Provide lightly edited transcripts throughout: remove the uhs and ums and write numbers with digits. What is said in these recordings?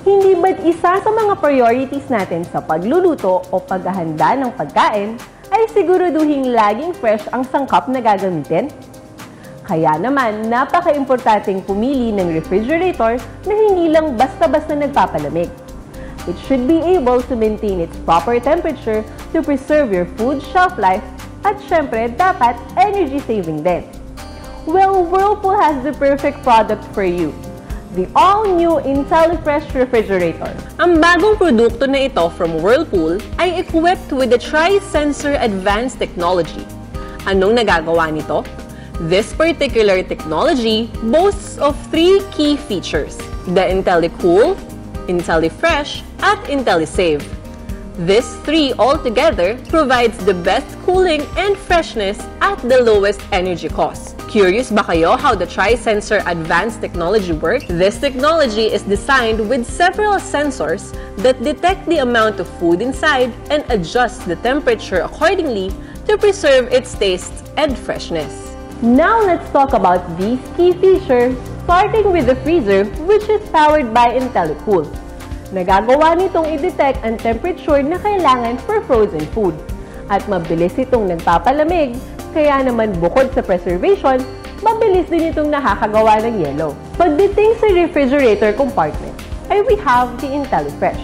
Hindi ba't isa sa mga priorities natin sa pagluluto o paghahanda ng pagkain ay siguraduhing laging fresh ang sangkap na gagamitin? Kaya naman, napaka-importanteng pumili ng refrigerator na hindi lang basta-basta nagpapalamig. It should be able to maintain its proper temperature to preserve your food shelf life at syempre, dapat energy saving din. Well, Whirlpool has the perfect product for you. The all-new IntelliFresh refrigerator. Ang bagong produkto na ito from Whirlpool ay equipped with the Tri-Sensor Advanced Technology. Anong nagagawa nito? This particular technology boasts of 3 key features: the IntelliCool, IntelliFresh, at IntelliSave. This 3 altogether provides the best cooling and freshness at the lowest energy cost. Curious ba kayo how the Tri-Sensor Advanced Technology works? This technology is designed with several sensors that detect the amount of food inside and adjust the temperature accordingly to preserve its taste and freshness. Now let's talk about these key features, starting with the freezer, which is powered by IntelliCool. Nagagawa nitong i-detect ang temperature na kailangan for frozen food. At mabilis itong nagpapalamig, kaya naman bukod sa preservation, mabilis din itong nakakagawa ng yelo. Pagdating sa refrigerator compartment, ay we have the IntelliFresh.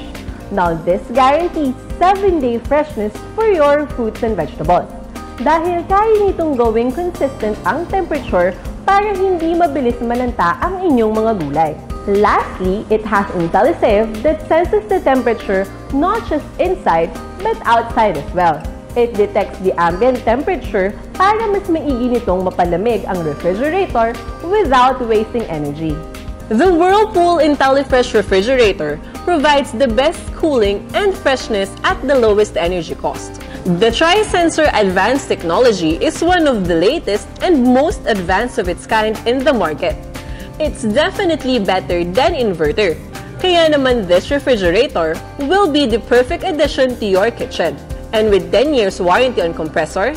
Now this guarantees 7-day freshness for your fruits and vegetables. Dahil kaya nitong gawing consistent ang temperature para hindi mabilis malanta ang inyong mga gulay. Lastly, it has IntelliSave that senses the temperature not just inside but outside as well. It detects the ambient temperature para mas maigi nitong mapalamig ang refrigerator without wasting energy. The Whirlpool IntelliFresh refrigerator provides the best cooling and freshness at the lowest energy cost. The Tri-Sensor Advanced Technology is one of the latest and most advanced of its kind in the market. It's definitely better than Inverter. Kaya naman this refrigerator will be the perfect addition to your kitchen. And with 10 years warranty on compressor,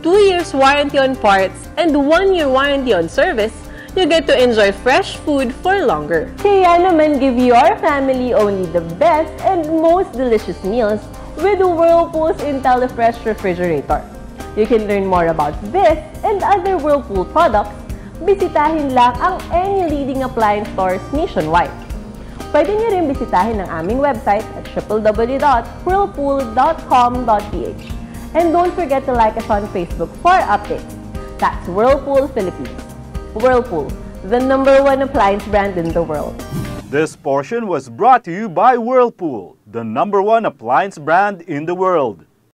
2 years warranty on parts, and 1 year warranty on service, you get to enjoy fresh food for longer. Kaya naman give your family only the best and most delicious meals with Whirlpool's IntelliFresh refrigerator. You can learn more about this and other Whirlpool products. Bisitahin lang ang any leading appliance stores nationwide. Pwede niyo rin bisitahin ang aming website at www.whirlpool.com.ph. And don't forget to like us on Facebook for updates. That's Whirlpool Philippines. Whirlpool, the #1 appliance brand in the world. This portion was brought to you by Whirlpool, the #1 appliance brand in the world.